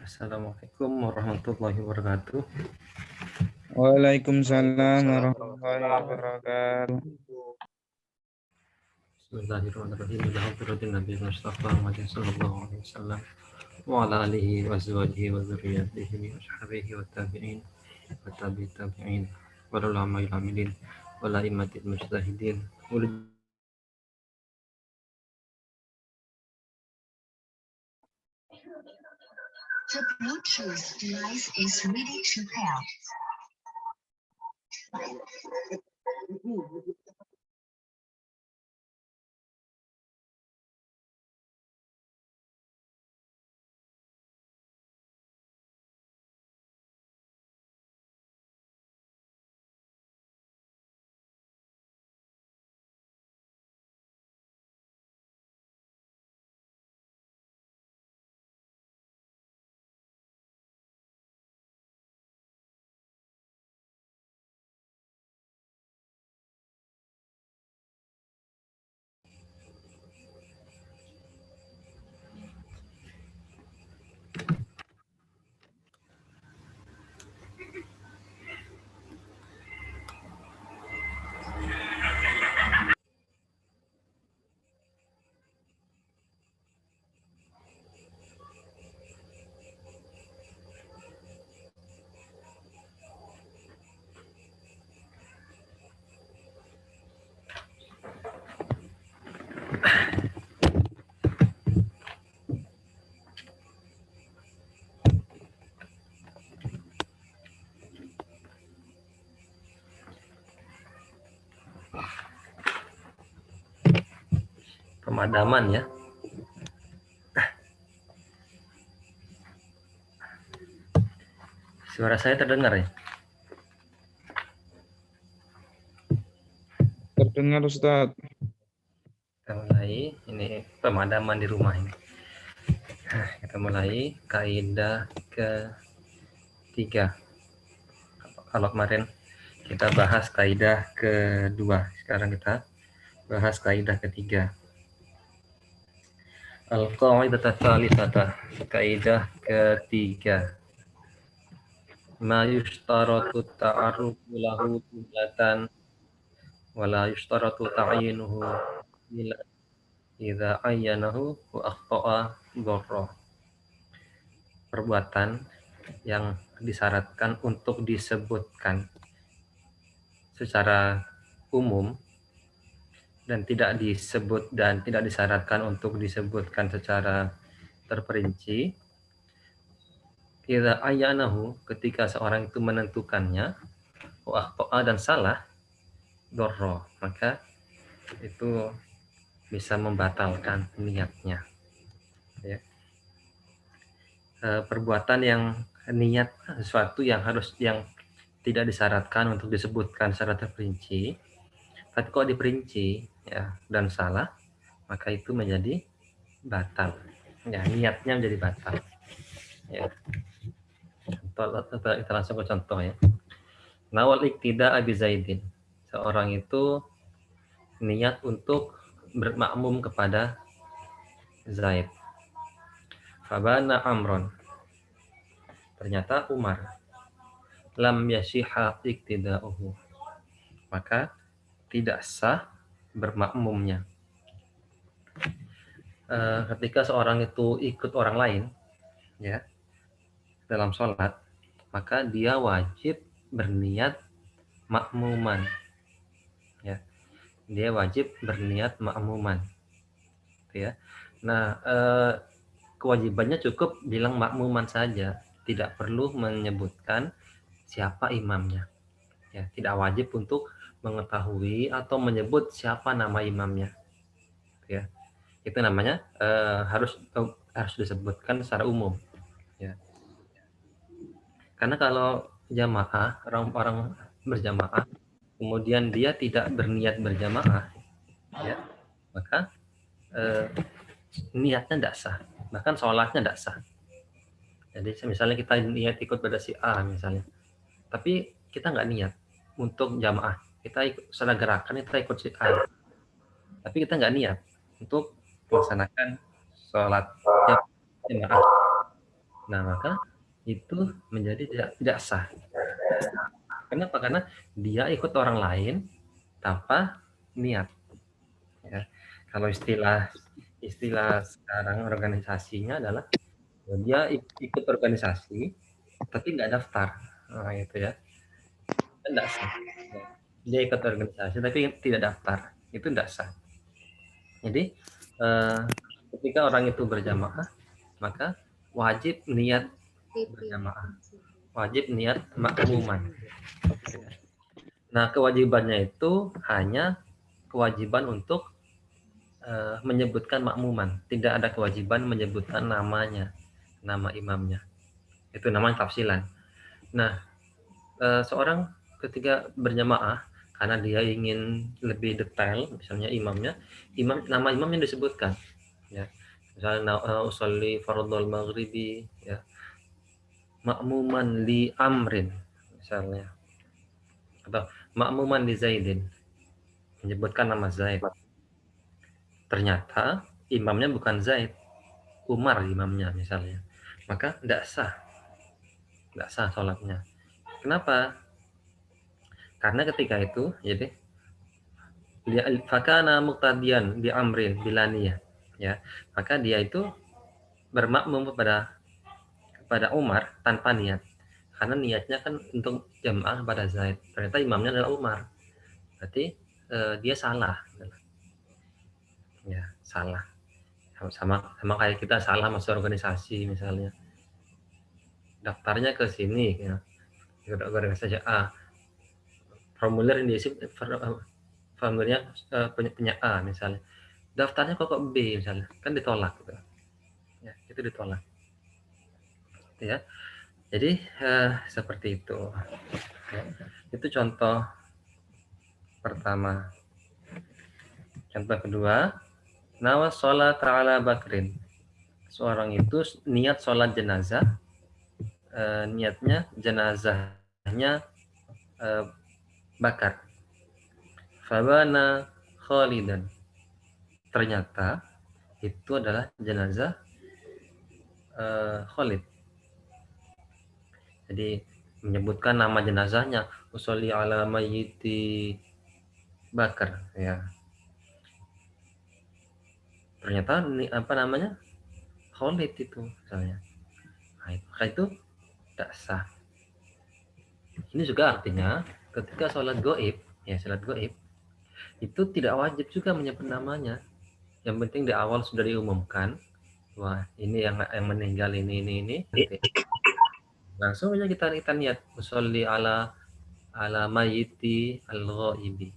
Assalamualaikum warahmatullahi wabarakatuh. Waalaikumsalam warahmatullahi wabarakatuh. Bismillahirrahmanirrahim. Alhamdulillahi Nabi Mustafa Muhammad sallallahu alaihi wasallam wa ala alihi wa azwajihi wa dzurriyyatihi wa ashabihi wa tabi'in wa tabi'in wa ulama'il amilin wa la'immatil mujtahidin. The Bluetooth device is ready to pair. Pemadaman ya. Suara saya terdengar ya? Terdengar Ustaz. Kita mulai ini pemadaman di rumah ini. Kita mulai kaidah ketiga. Kalau kemarin kita bahas kaidah kedua, sekarang kita bahas kaidah ketiga. Al-qaidah tsalitsah, kaidah ketiga. Ma yushtaratu ta'arrufu lahu jumlatan wa la yushtaratu ta'yinuhu illa idza ayyanahu wa akhta'a dharra. Perbuatan yang disyaratkan untuk disebutkan secara umum dan tidak disyaratkan untuk disebutkan secara terperinci. Idza ayyanahu, ketika seorang itu menentukannya, wa akhta'a dan salah, dharra, maka itu bisa membatalkan niatnya. Ya. Perbuatan yang niat sesuatu yang tidak disyaratkan untuk disebutkan secara terperinci, tapi kalau diperinci ya dan salah, maka itu menjadi batal. Ya, niatnya menjadi batal. Ya. Kita langsung ke contoh ya. Nawal iktida Abi Zaidin. Seorang itu niat untuk bermakmum kepada Zaid. Fabana Amron. Ternyata Umar. Lam yashiha iktida'uhu. Maka tidak sah bermakmumnya. Ketika seorang itu ikut orang lain ya dalam sholat, maka dia wajib berniat makmuman. Ya, dia wajib berniat makmuman. Ya. Nah, kewajibannya cukup bilang makmuman saja, tidak perlu menyebutkan siapa imamnya. Ya, tidak wajib untuk mengetahui atau menyebut siapa nama imamnya. Ya, itu namanya harus disebutkan secara umum. Ya. Karena kalau jamaah, orang-orang berjamaah, kemudian dia tidak berniat berjamaah, ya, maka niatnya tidak sah, bahkan sholatnya tidak sah. Jadi misalnya kita niat ikut pada si A misalnya, tapi kita nggak niat untuk jamaah, kita ikut secara gerakan kita ikut si A, tapi kita nggak niat untuk melaksanakan sholat jamaah, Nah, maka itu menjadi tidak sah. Kenapa? Karena dia ikut orang lain tanpa niat. Ya. Kalau istilah sekarang organisasinya adalah dia ikut organisasi tapi nggak daftar. Nah, itu ya. Kan nggak sah. Ya. Dia ikut organisasi tapi tidak daftar. Itu nggak sah. Jadi ketika orang itu berjamaah, maka wajib niat berjamaah. Wajib niat makmuman. Nah, kewajibannya itu hanya kewajiban untuk menyebutkan makmuman. Tidak ada kewajiban menyebutkan namanya, nama imamnya. Itu namanya tafsilan. Nah, seorang ketika berjamaah karena dia ingin lebih detail, misalnya nama imamnya disebutkan, ya. Misalnya usolli fardhul maghribi, ya, makmuman li amrin, misalnya, atau makmuman li zaidin, menyebutkan nama Zaid. Ternyata imamnya bukan Zaid, Umar imamnya misalnya, maka tidak sah sholatnya. Kenapa? Karena ketika itu, jadi fakana muqtadiyan bi amrin bilaniyah, ya, maka dia itu bermakmum kepada Umar tanpa niat, karena niatnya kan untuk jamaah pada Zaid. Ternyata imamnya adalah Umar, berarti dia salah, ya, salah. Sama kayak kita salah masuk organisasi misalnya, daftarnya ke sini, ya, organisasi A, formulir yang diisi formulirnya punya A misalnya, daftarnya kok B misalnya, kan ditolak gitu. Ya, itu ditolak, ya. Jadi seperti itu, ya. Itu contoh pertama. Contoh kedua, nawas sholat ala bakrin, seorang itu niat sholat jenazah, niatnya jenazahnya Bakar, fabana Khalidan, ternyata itu adalah jenazah Khalid. Jadi menyebutkan nama jenazahnya, usolli ala mayyiti Bakar, ya. Ternyata apa namanya, Khalid itu misalnya. Nah, maka itu tidak sah. Ini juga artinya ketika sholat goib, ya, sholat goib itu tidak wajib juga menyebut namanya. Yang penting di awal sudah diumumkan, wah ini yang meninggal ini. Langsung aja kita niat usolli ala mayyiti al-ghaibi,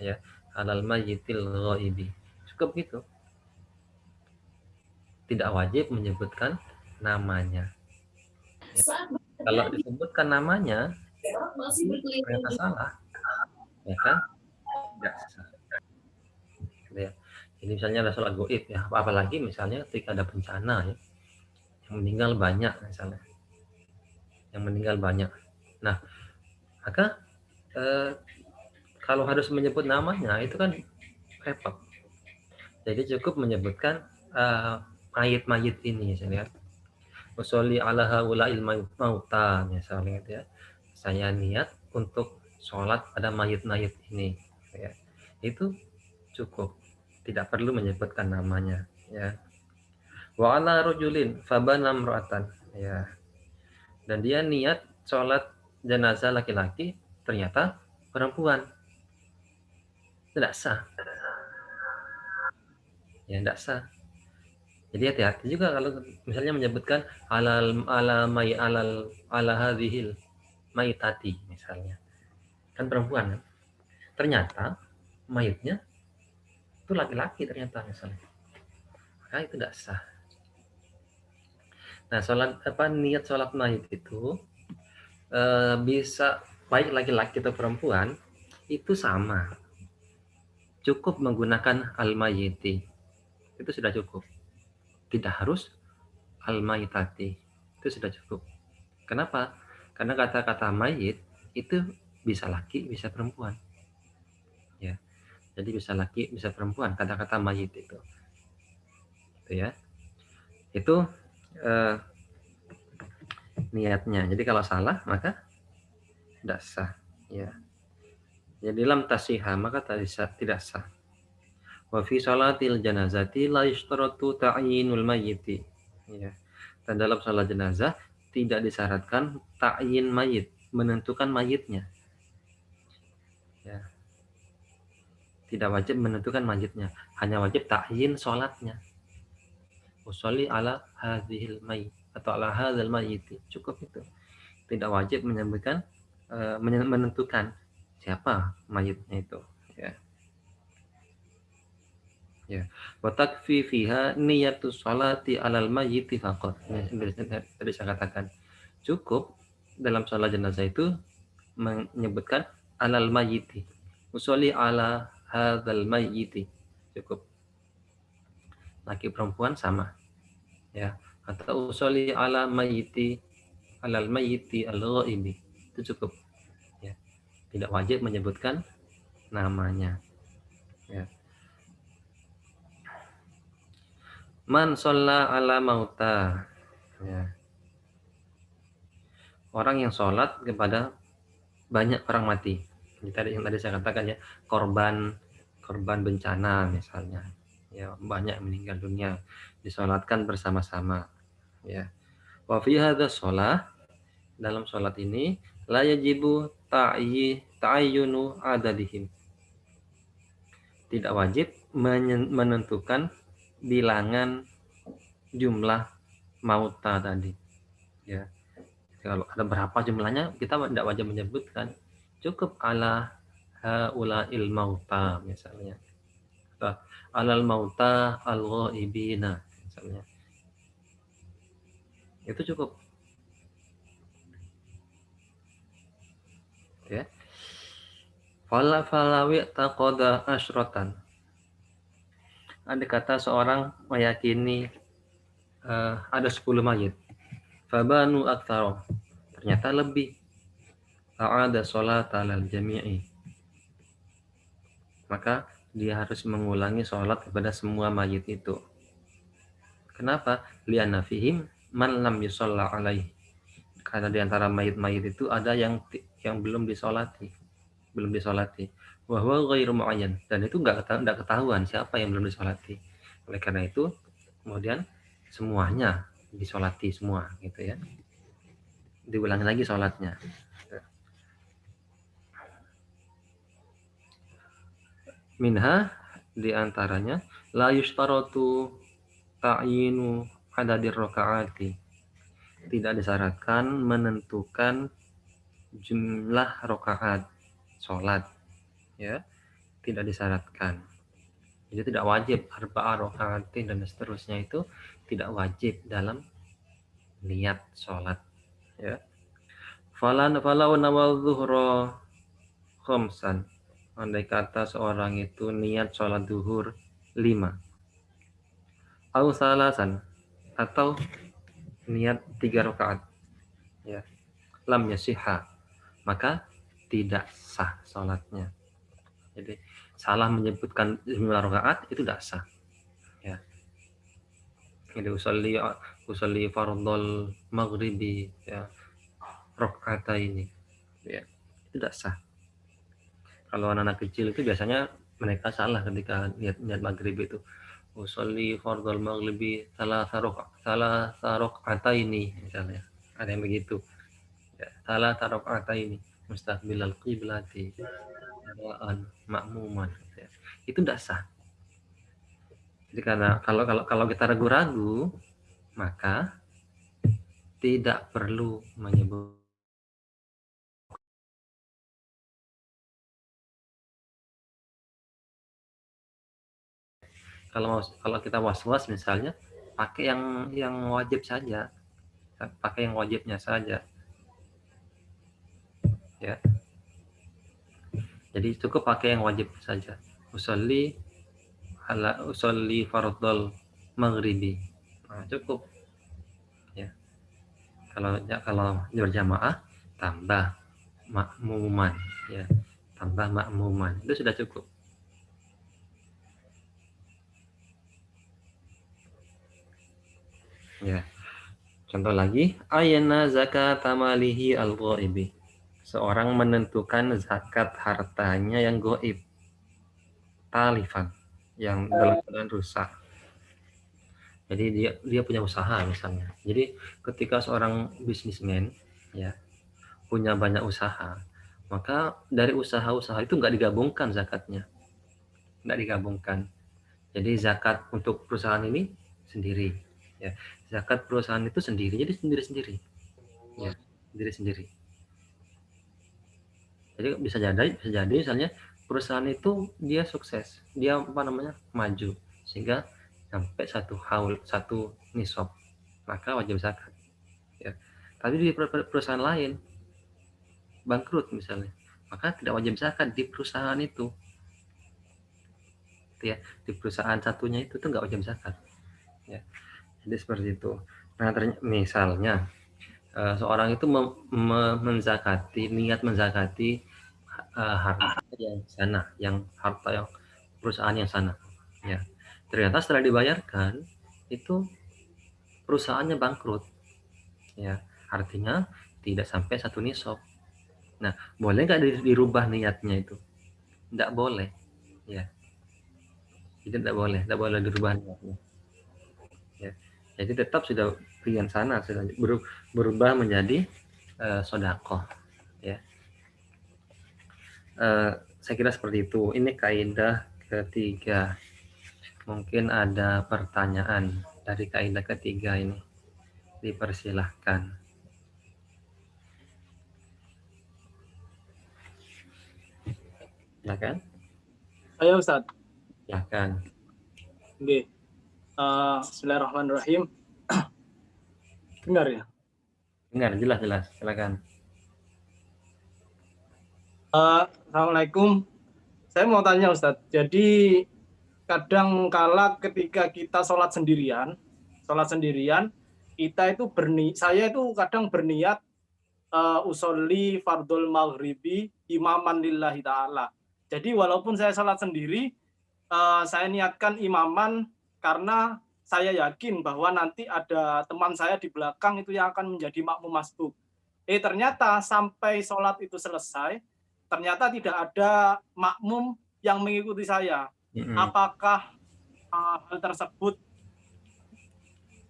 ya, alal mayyitil ghaibi, cukup gitu, tidak wajib menyebutkan namanya, ya. Kalau disebutkan namanya ternyata salah, ya kan, tidak sah, ya. Ini misalnya ada sholat goib, ya, apalagi misalnya ketika ada bencana, ya, yang meninggal banyak misalnya, nah maka kalau harus menyebut namanya itu kan repot. Jadi cukup menyebutkan mayit-mayit ini, saya lihat, usolli ala haula'il mauta misalnya, gitu ya. Saya niat untuk sholat pada mayit-mayit ini, ya. Itu cukup, tidak perlu menyebutkan namanya, ya. Wa ala rajulin fabana imra'atan, ya. Dan dia niat sholat jenazah laki-laki, ternyata perempuan, tidak sah, ya, tidak sah. Jadi hati-hati juga kalau misalnya menyebutkan ala hadhil mayitati misalnya, kan perempuan kan? Ternyata mayitnya itu laki-laki ternyata misalnya, maka itu tidak sah. Nah, niat sholat mayit itu bisa baik laki-laki atau perempuan itu sama, cukup menggunakan al-mayiti, itu sudah cukup, tidak harus al-mayitati, itu sudah cukup. Kenapa? Karena kata-kata mayit itu bisa laki, bisa perempuan, ya. Jadi bisa laki, bisa perempuan kata-kata mayit itu, ya. Itu niatnya. Jadi kalau salah maka tidak sah. Ya. Jadi lam tasihha maka tidak sah. Wa fi salatil janazati la yushtaratu ta'yinul mayyiti. Ya. Dan dalam salat jenazah tidak disyaratkan ta'yin mayit, menentukan mayitnya. Ya. Tidak wajib menentukan mayitnya, hanya wajib ta'yin salatnya. Usolli ala hadhil mayyit atau ala hadzal mayyiti. Cukup itu. Tidak wajib menyebutkan menentukan siapa mayitnya itu. Ya. Ya, wa takfi fiha niyatus salati alal mayyiti faqat. Tadi saya katakan cukup dalam salat jenazah itu menyebutkan alal mayyiti. Usolli ala hadzal mayyiti. Cukup. Laki perempuan sama. Ya, atau usolli ala mayyiti alal mayyiti al-ghaibi. Itu cukup. Ya. Tidak wajib menyebutkan namanya. Ya. Man sholla ala mauta. Ya. Orang yang sholat kepada banyak orang mati. Yang tadi saya katakan ya, korban bencana misalnya. Ya, banyak meninggal dunia, disolatkan bersama-sama. Ya. Wa fi hadzal shalah, dalam sholat ini la yajibu ta'ayyunu adadihim. Tidak wajib menentukan bilangan jumlah mauta tadi. Ya. Kalau ada berapa jumlahnya kita tidak wajib menyebutkan. Cukup ala haula'il mauta misalnya. Atau alal mauta al-ghaibina misalnya. Itu cukup. Ya. Falawi taqada asyratan. Ada kata seorang meyakini ada 10 mayit. Fabanu aktsara. Ternyata lebih. Ta'ada sholat alal jami'i. Maka dia harus mengulangi sholat kepada semua mayit itu. Kenapa? Li'anna fihim man lam yusalla alaih. Karena di antara mayit-mayit itu ada yang belum disolati. Wa huwa ghairu mu'ayyan. Dan itu enggak ketahuan siapa yang belum disolati. Oleh karena itu, kemudian semuanya disolati semua gitu ya. Diulangi lagi sholatnya. Minha diantaranya la yushtaratu ta'yinu adadir rakaati. Tidak disyaratkan menentukan jumlah rakaat sholat, ya, tidak disyaratkan. Jadi tidak wajib arba'a rakaatin dan seterusnya itu tidak wajib dalam niat sholat, ya. Falau nawal zuhra khamsan, andai kata seorang itu niat sholat duhur 5, au salasan, atau niat 3 rakaat, ya, lam yasihha, maka tidak sah sholatnya. Jadi salah menyebutkan jumlah rakaat itu tidak sah. Ya. Jadi usolli fardhol maghribi, ya, rakaataini, ya, itu tidak sah. Kalau anak-anak kecil itu biasanya mereka salah ketika niat maghrib itu. Usolli fardhol maghribi salah rakaataini misalnya. Ada yang begitu. Ya, salah rakaataini mustaqbilal qiblati makmuman, ya. Itu tidak sah. Jadi karena kalau kita ragu-ragu, maka tidak perlu menyebut. Kalau kita was-was misalnya, pakai yang wajib saja, pakai yang wajibnya saja, ya. Jadi cukup pakai yang wajib saja. Usolli fardhol maghribi. Nah, cukup. Ya. Kalau berjamaah tambah makmuman, ya. Tambah makmuman. Itu sudah cukup. Ya. Contoh lagi, ayana zakat malihi al-ghaibi. Seorang menentukan zakat hartanya yang goib, talifan, yang dalam keadaan rusak. Jadi dia punya usaha misalnya. Jadi ketika seorang bisnismen ya punya banyak usaha, maka dari usaha-usaha itu nggak digabungkan zakatnya, nggak digabungkan. Jadi zakat untuk perusahaan ini sendiri, ya. Zakat perusahaan itu sendiri, jadi sendiri-sendiri, ya, sendiri-sendiri. Jadi bisa jadi misalnya perusahaan itu dia sukses, dia apa namanya maju, sehingga sampai satu nisab, maka wajib zakat. Ya. Tapi di perusahaan lain bangkrut misalnya, maka tidak wajib zakat di perusahaan itu. Ya, di perusahaan satunya itu tuh nggak wajib zakat. Ya. Jadi seperti itu. Nah, misalnya seorang itu menzakati, niat menzakati harta yang sana, harta yang perusahaan yang sana. Ya, ternyata setelah dibayarkan itu perusahaannya bangkrut. Ya, artinya tidak sampai satu nisab. Nah, boleh nggak dirubah niatnya itu? Nggak boleh. Ya, tidak boleh dirubah niatnya. Ya. Jadi tetap sudah pilihan sana sudah berubah menjadi sodakoh. Ya. Saya kira seperti itu. Ini kaidah ketiga. Mungkin ada pertanyaan dari kaidah ketiga ini. Dipersilahkan. Silakan. Ayo Ustaz. Silakan. Oke. Bismillahirrahmanirrahim. Dengar ya? Dengar jelas. Silakan. Assalamualaikum. Saya mau tanya Ustadz. Jadi kadang kala ketika kita sholat sendirian, kita itu saya itu kadang berniat usolli fardul maghribi imaman lillahi ta'ala. Jadi walaupun saya sholat sendiri, saya niatkan imaman karena saya yakin bahwa nanti ada teman saya di belakang itu yang akan menjadi makmum masbuk. Ternyata sampai sholat itu selesai, ternyata tidak ada makmum yang mengikuti saya. Apakah hal tersebut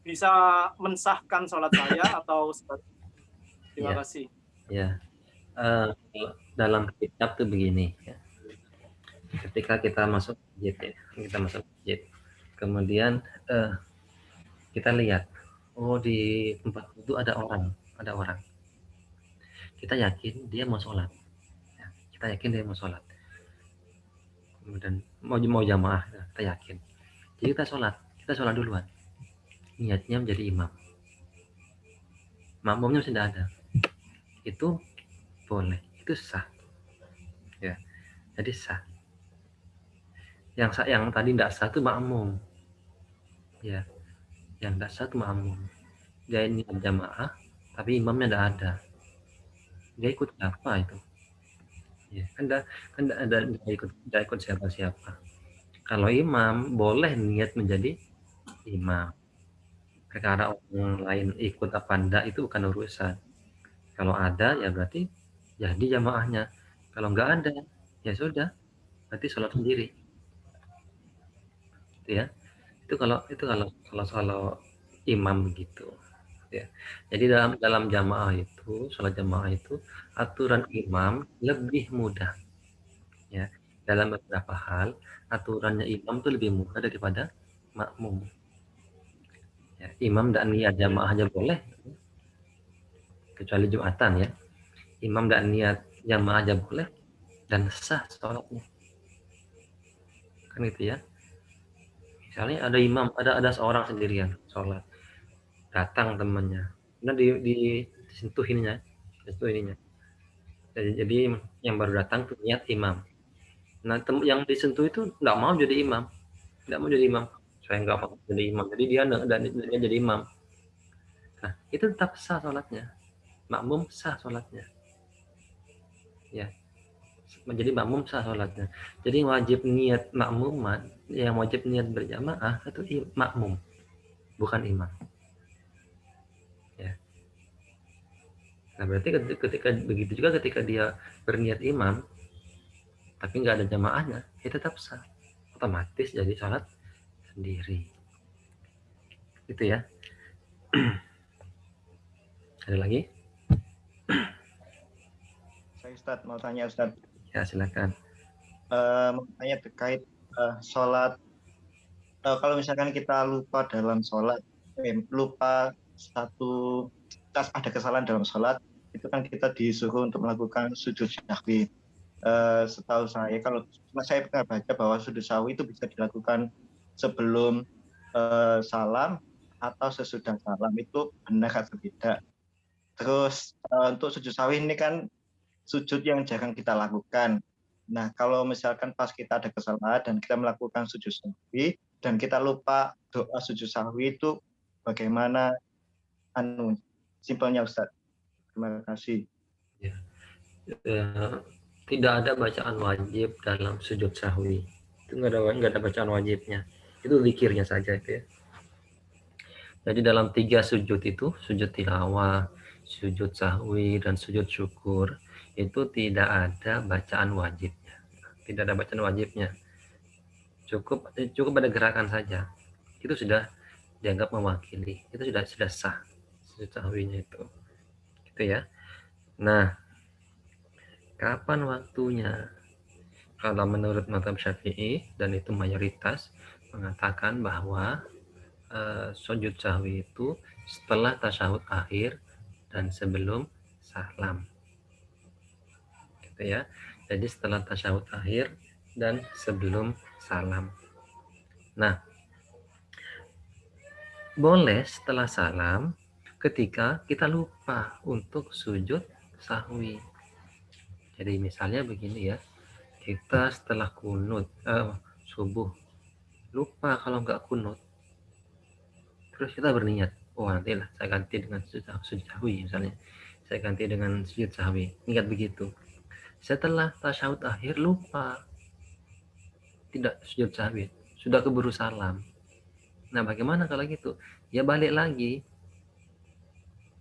bisa mensahkan sholat saya atau terima kasih. Ya, dalam kitab tuh begini. Ya. Ketika kita masuk masjid, kemudian kita lihat, oh di tempat itu ada orang. Kita yakin dia mau sholat. Ya, kemudian mau jamaah, kita yakin. Jadi kita sholat duluan. Niatnya menjadi imam. Makmumnya sudah ada. Itu boleh, itu sah. Ya, jadi sah. Yang tadi tidak sah itu makmum. Ya, yang tidak sah itu makmum. Dia ini jamaah, tapi imamnya tidak ada. Dia ikut apa itu? Ya, kan tidak ikut siapa-siapa. Kalau imam boleh niat menjadi imam. Perkara orang lain ikut apa enggak itu bukan urusan. Kalau ada ya berarti jadi jamaahnya. Kalau enggak ada ya sudah, berarti sholat sendiri. Itu ya. Itu kalau imam begitu. Ya. Jadi dalam jamaah itu, sholat jamaah itu aturan imam lebih mudah. Ya. Dalam beberapa hal aturannya imam itu lebih mudah daripada makmum. Ya, imam dan niat jamaah aja boleh, kecuali Jumatan ya. Imam dan niat jamaah aja boleh dan sah sholatnya. Kan gitu ya. Misalnya ada imam, ada seorang sendirian sholat, datang temannya, nah disentuh ininya. Jadi yang baru datang tuh niat imam. Nah yang disentuh itu nggak mau jadi imam, saya nggak mau jadi imam, jadi dia jadi imam. Nah itu tetap sah sholatnya, makmum sah sholatnya, ya menjadi makmum sah sholatnya. Jadi wajib niat makmuman, yang wajib niat berjamaah itu makmum, bukan imam. Nah, berarti ketika begitu juga ketika dia berniat imam, tapi nggak ada jamaahnya, ya tetap sah. Otomatis jadi sholat sendiri. Itu ya. Ada lagi? Saya Ustadz mau tanya Ustadz, Ya, silakan. mau tanya terkait sholat. Kalau misalkan kita lupa dalam sholat, lupa satu, ada kesalahan dalam sholat, itu kan kita disuruh untuk melakukan sujud syahwi. Setahu saya, kalau saya pernah baca bahwa sujud syahwi itu bisa dilakukan sebelum salam atau sesudah salam, itu benar atau tidak. Terus untuk sujud syahwi ini kan sujud yang jarang kita lakukan. Nah, kalau misalkan pas kita ada kesalahan dan kita melakukan sujud sahwi dan kita lupa doa sujud sahwi, itu bagaimana simpelnya Ustaz? Terima kasih. Tidak ada bacaan wajib dalam sujud sahwi. Itu nggak ada bacaan wajibnya. Itu zikirnya saja itu ya. Jadi dalam 3 sujud itu, sujud tilawah, sujud sahwi, dan sujud syukur, itu tidak ada bacaan wajibnya. Tidak ada bacaan wajibnya. Cukup ada gerakan saja. Itu sudah dianggap mewakili. Itu sudah sah sujud sahwinya itu. Gitu ya. Nah, kapan waktunya? Kalau menurut mazhab Syafi'i, dan itu mayoritas, mengatakan bahwa sujud sahwi itu setelah tasyahud akhir dan sebelum salam. Gitu ya. Jadi setelah tasyahud akhir dan sebelum salam. Nah, boleh setelah salam ketika kita lupa untuk sujud sahwi. Jadi misalnya begini ya, kita setelah kunut subuh lupa kalau nggak kunut, terus kita berniat, oh nanti lah saya ganti dengan sujud sahwi misalnya, saya ganti dengan sujud sahwi, ingat begitu. Setelah tasyahud akhir lupa, tidak sujud sahwi, sudah keburu salam. Nah, bagaimana kalau gitu? Ya balik lagi,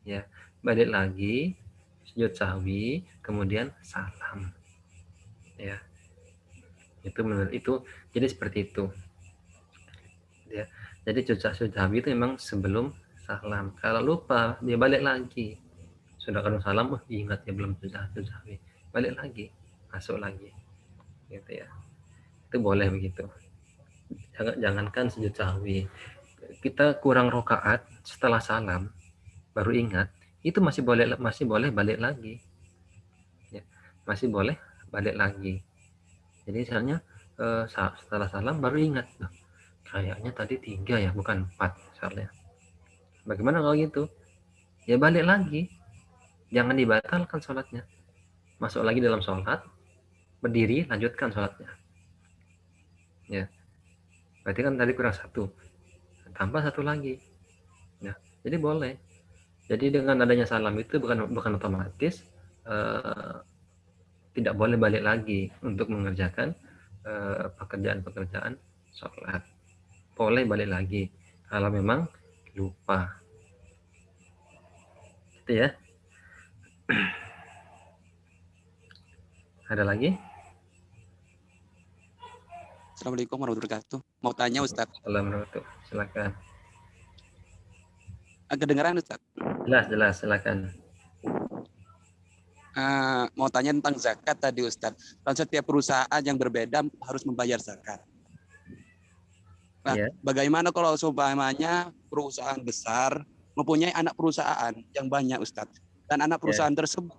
ya balik lagi, sujud sahwi, kemudian salam. Ya, itu menurut itu, jadi seperti itu. Ya, jadi sujud sahwi itu memang sebelum salam. Kalau lupa, dia balik lagi. Sudah kadang salam, ingat ya belum sujud sahwi, balik lagi, masuk lagi, gitu ya. Itu boleh begitu. Jangankan sujud sahwi, kita kurang rokaat setelah salam baru ingat, itu masih boleh balik lagi, ya, masih boleh balik lagi. Jadi misalnya setelah salam baru ingat, kayaknya tadi 3 ya bukan 4 misalnya. Bagaimana kalau gitu? Ya balik lagi, jangan dibatalkan sholatnya, masuk lagi dalam sholat, berdiri, lanjutkan sholatnya. Ya, berarti kan tadi kurang 1, tambah 1 lagi. Ya, jadi boleh. Jadi dengan adanya salam itu bukan otomatis tidak boleh balik lagi untuk mengerjakan pekerjaan-pekerjaan sholat. Boleh balik lagi kalau memang lupa. Gitu ya. Ada lagi? Assalamualaikum warahmatullahi wabarakatuh. Mau tanya Ustaz. Assalamualaikum. Silakan. Kedengeran Ustaz? Jelas, silakan. Mau tanya tentang zakat tadi Ustaz. Kan setiap perusahaan yang berbeda harus membayar zakat. Nah, bagaimana kalau seumpamanya perusahaan besar mempunyai anak perusahaan yang banyak Ustaz, dan anak perusahaan tersebut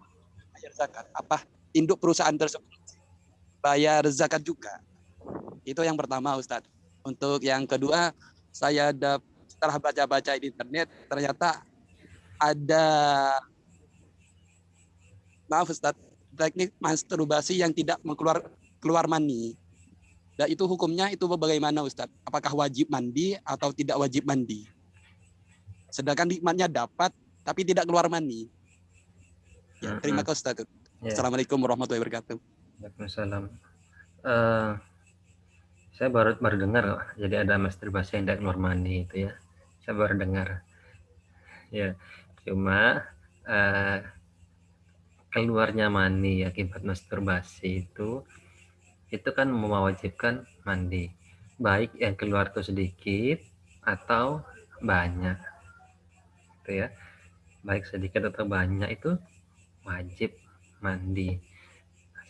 bayar zakat, apa induk perusahaan tersebut bayar zakat juga? Itu yang pertama Ustaz. Untuk yang kedua, saya setelah baca-baca di internet, ternyata ada, maaf Ustaz, teknik masturbasi yang tidak keluar mani. Dan itu hukumnya itu bagaimana Ustaz? Apakah wajib mandi atau tidak wajib mandi? Sedangkan nikmatnya dapat tapi tidak keluar mani. Ya, terima kasih Ustaz. Assalamualaikum warahmatullahi wabarakatuh. Waalaikumsalam. Saya baru dengar, jadi ada masturbasi yang tidak keluar mani itu ya. Saya baru dengar. Ya, cuma keluarnya mani akibat masturbasi itu kan mewajibkan mandi, baik yang keluar itu sedikit atau banyak, gitu ya. Baik sedikit atau banyak itu wajib mandi.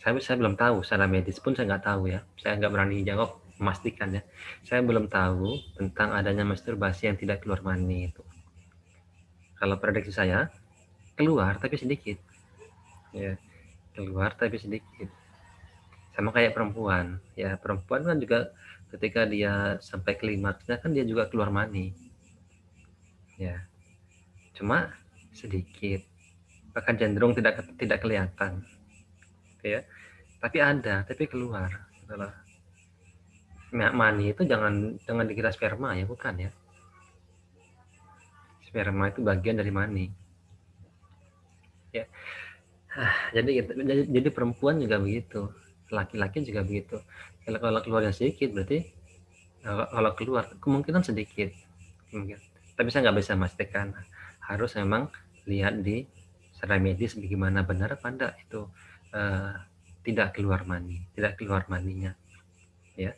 Saya belum tahu, secara medis pun saya nggak tahu ya. Saya nggak berani jawab memastikan ya. Saya belum tahu tentang adanya masturbasi yang tidak keluar mani itu. Kalau prediksi saya keluar tapi sedikit, ya keluar tapi sedikit. Sama kayak perempuan, ya perempuan kan juga ketika dia sampai klimaksnya kan dia juga keluar mani, ya cuma sedikit, bahkan cenderung tidak kelihatan, ya tapi ada, tapi keluar. Itulah mani itu jangan dikira sperma ya, bukan ya. Sperma itu bagian dari mani, ya. Jadi perempuan juga begitu, laki-laki juga begitu. Kalau keluarnya sedikit berarti kalau keluar kemungkinan sedikit, mungkin. Tapi saya nggak bisa memastikan. Harus memang lihat di secara medis bagaimana benar apa enggak itu tidak keluar maninya, ya.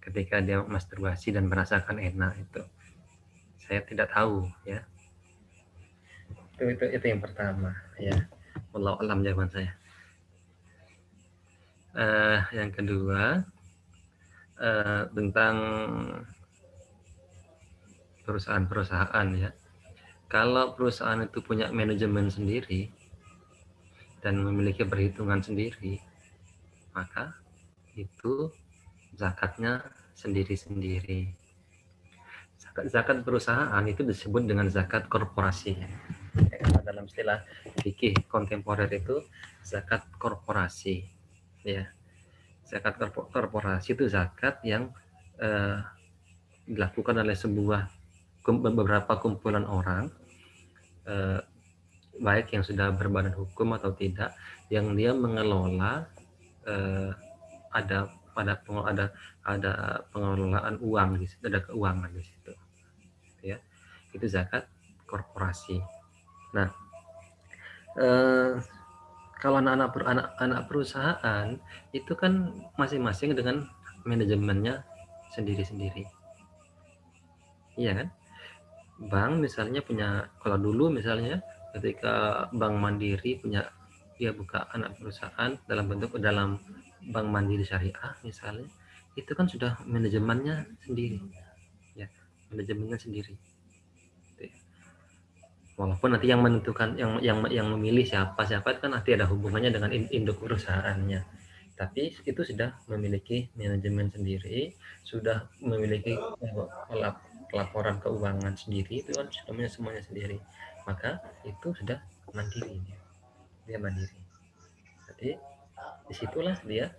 Ketika dia masturbasi dan merasakan enak itu, saya tidak tahu ya. Itu yang pertama ya. Wallahu alam jawaban saya. Yang kedua tentang perusahaan ya. Kalau perusahaan itu punya manajemen sendiri dan memiliki perhitungan sendiri, maka itu zakatnya sendiri-sendiri. Zakat perusahaan itu disebut dengan zakat korporasi. Dalam istilah fikih kontemporer itu zakat korporasi. Ya, zakat korporasi itu zakat yang dilakukan oleh beberapa kumpulan orang, baik yang sudah berbadan hukum atau tidak, yang dia mengelola ada pengelolaan uang di situ, ada keuangan di situ, ya. Itu zakat korporasi. Nah, kalau anak perusahaan itu kan masing-masing dengan manajemennya sendiri-sendiri, iya kan? Bank misalnya punya, kalau dulu misalnya ketika Bank Mandiri dia buka anak perusahaan dalam Bank Mandiri Syariah misalnya, itu kan sudah manajemennya sendiri, ya, manajemennya sendiri. Walaupun nanti yang menentukan, yang memilih siapa itu kan nanti ada hubungannya dengan induk perusahaannya, tapi itu sudah memiliki manajemen sendiri, sudah memiliki laporan keuangan sendiri, itu kan semuanya sendiri, maka itu sudah mandiri, dia mandiri. Jadi disitulah dia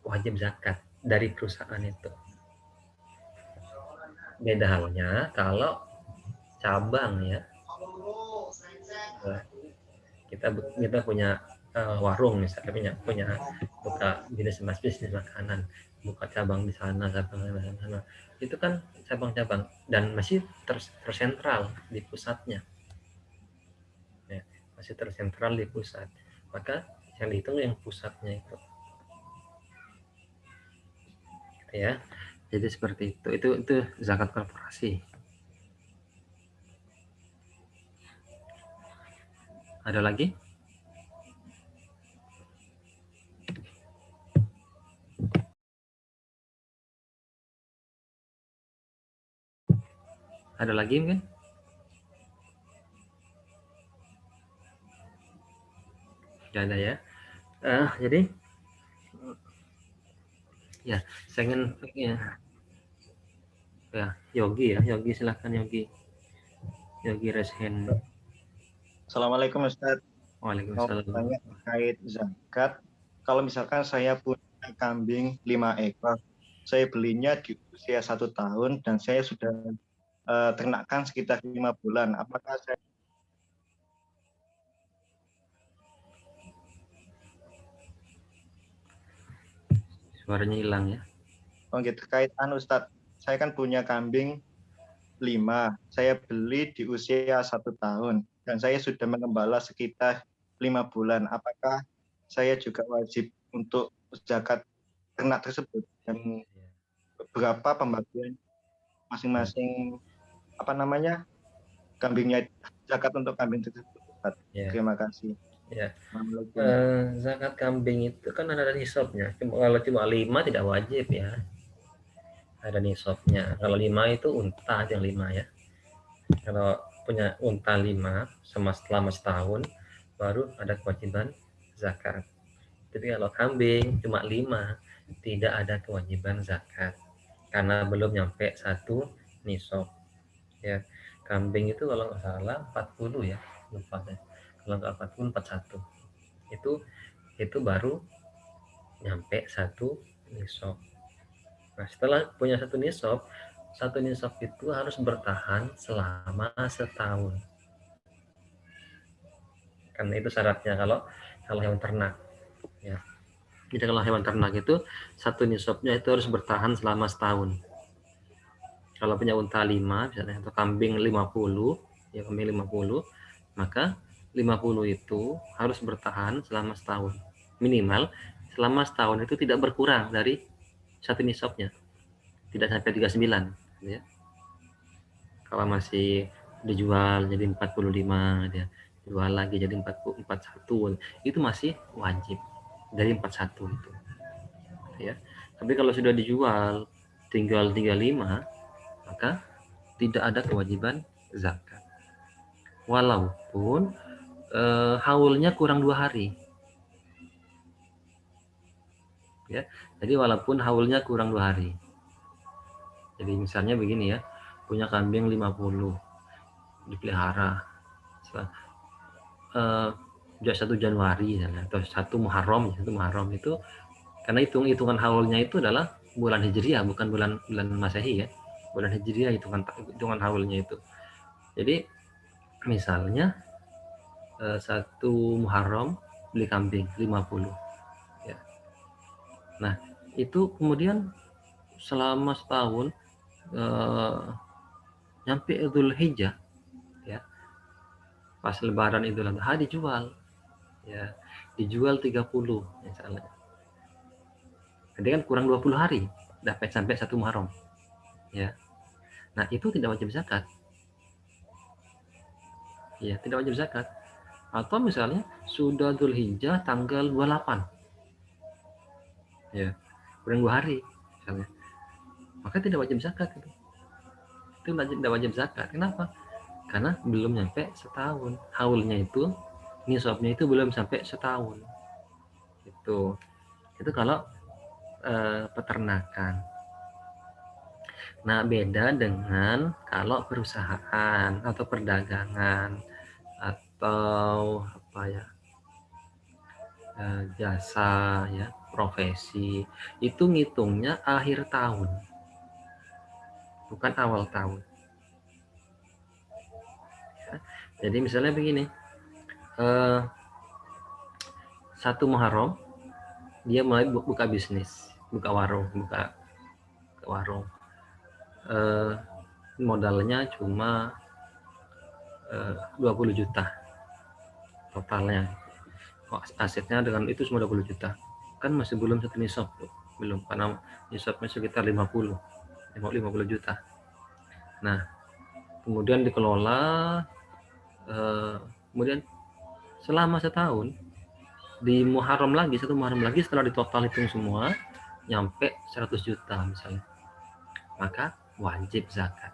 wajib zakat dari perusahaan itu. Beda halnya kalau cabang ya, kita punya warung misalnya, punya buka bisnis makanan, buka cabang di sana, itu kan cabang-cabang dan masih tersentral di pusatnya, ya, masih tersentral di pusat, maka yang dihitung yang pusatnya itu, ya. Jadi seperti itu zakat korporasi. Ada lagi? Ada lagi mungkin? Tidak ada ya. Jadi ya, saya ingin ya Yogi silakan Yogi Reshen. Assalamualaikum Ustaz. Waalaikumsalam. Tanya terkait zakat. Kalau misalkan saya punya kambing 5 ekor, saya belinya di usia 1 tahun dan saya sudah ternakan sekitar 5 bulan. Apakah saya Suaranya hilang ya. Oke, terkait Ustaz, saya kan punya kambing 5, saya beli di usia 1 tahun. dan saya sudah mengembala sekitar 5 bulan. Apakah saya juga wajib untuk zakat ternak tersebut? Dan berapa pembagian masing-masing kambingnya, zakat untuk kambing tersebut? Terima kasih. Zakat kambing itu kan ada nisabnya. Kalau cuma 5 tidak wajib ya. Ada nisabnya. Kalau 5 itu unta yang 5 ya. Kalau punya unta 5 selama setahun baru ada kewajiban zakat. Jadi kalau kambing cuma 5 tidak ada kewajiban zakat karena belum nyampe 1 nisab. Ya, kambing itu kalau nggak salah 40 ya, lupa deh. Kalau nggak 40 41. Itu baru nyampe 1 nisab. Nah, setelah punya 1 nisab, 1 nisab itu harus bertahan selama setahun. Karena itu syaratnya kalau hewan ternak. Ya. Jadi kalau hewan ternak itu 1 nisabnya itu harus bertahan selama setahun. Kalau punya unta 5 misalnya atau kambing 50, ya kambing 50, maka 50 itu harus bertahan selama setahun. Minimal selama setahun itu tidak berkurang dari 1 nisabnya. Tidak sampai 39 ya. Kalau masih dijual jadi 45 dia jual lagi jadi 41 itu masih wajib dari 41 itu ya. Tapi kalau sudah dijual tinggal 35 maka tidak ada kewajiban zakat walaupun haulnya kurang 2 hari ya. Jadi walaupun haulnya kurang 2 hari. Jadi misalnya begini ya, punya kambing 50 dipelihara 1 Januari atau 1 Muharram itu karena hitungan haulnya itu adalah bulan Hijriah bukan bulan Masehi ya. Bulan Hijriah hitungan haulnya itu. Jadi misalnya 1 Muharram beli kambing 50 ya. Nah, itu kemudian selama setahun nyampe Idul Hijjah ya. Pas lebaran Idul Adha dijual ya, dijual 30 misalnya. Jadi kan kurang 20 hari dapat sampai 1 Muharram ya. Nah, itu tidak wajib zakat. Ya, tidak wajib zakat. Atau misalnya sudah Dzul Hijjah tanggal 28. Ya, kurang 2 hari misalnya. Maka tidak wajib zakat itu. Itu tidak wajib zakat. Kenapa? Karena belum nyampe setahun. Haulnya itu, nisabnya itu belum sampai setahun. Itu kalau peternakan. Nah, beda dengan kalau perusahaan atau perdagangan atau jasa ya, profesi itu ngitungnya akhir tahun, bukan awal tahun. Ya, jadi misalnya begini, 1 Muharram dia mulai buka bisnis, buka warung. Modalnya cuma 20 juta totalnya. Asetnya dengan itu semua 20 juta. Kan masih belum 1 nisab, belum, karena nisabnya sekitar 50 juta. Nah, kemudian dikelola, kemudian selama setahun di Muharram lagi, 1 Muharram lagi setelah ditotal hitung semua nyampe 100 juta misalnya, maka wajib zakat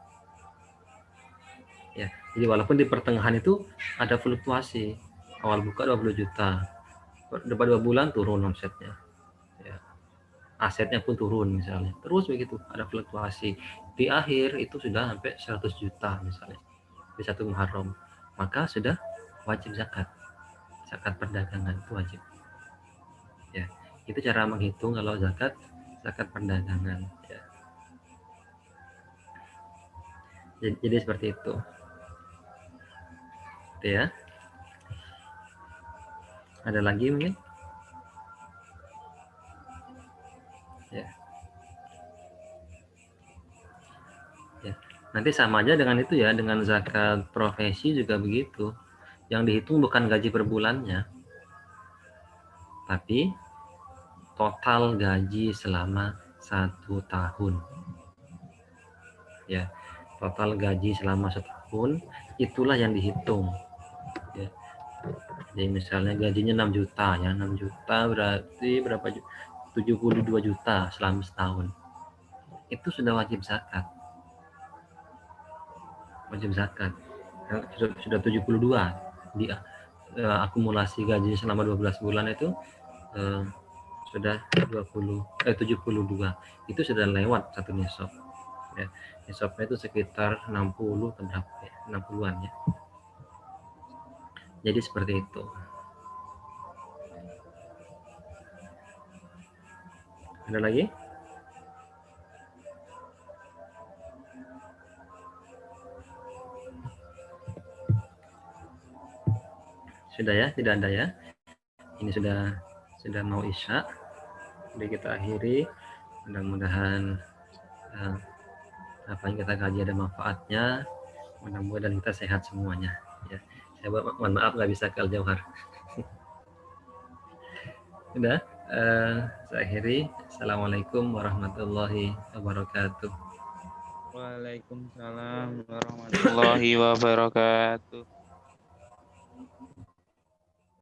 ya. Jadi walaupun di pertengahan itu ada fluktuasi, awal buka 20 juta, dapat 2 bulan turun omsetnya ya, asetnya pun turun misalnya, terus begitu ada fluktuasi, di akhir itu sudah sampai 100 juta misalnya di 1 Muharram, maka sudah wajib zakat perdagangan itu wajib ya. Itu cara menghitung kalau zakat perdagangan ya. Jadi seperti itu ya. Ada lagi mungkin ya. Nanti sama aja dengan itu ya, dengan zakat profesi juga begitu. Yang dihitung bukan gaji per bulannya, tapi total gaji selama 1 tahun. Ya, total gaji selama setahun itulah yang dihitung. Ya. Jadi misalnya gajinya 6 juta, ya 6 juta berarti berapa? 72 juta selama setahun. Itu sudah wajib zakat. Wajib zakat. Sudah 72 di akumulasi gaji selama 12 bulan itu sudah 72. Itu sudah lewat satu nisab. Ya. Nisabnya itu sekitar 60 atau berapa ya? 60-an ya. Jadi seperti itu. Ada lagi? Sudah ya, tidak ada ya. Ini sudah mau isya. Jadi kita akhiri. Mudah-mudahan apa yang kita kaji ada manfaatnya. Mudah-mudahan kita sehat semuanya. Ya, saya mohon maaf nggak bisa ke Al-Jauhar. Sudah, saya akhiri. Assalamualaikum warahmatullahi wabarakatuh. Waalaikumsalam warahmatullahi wabarakatuh.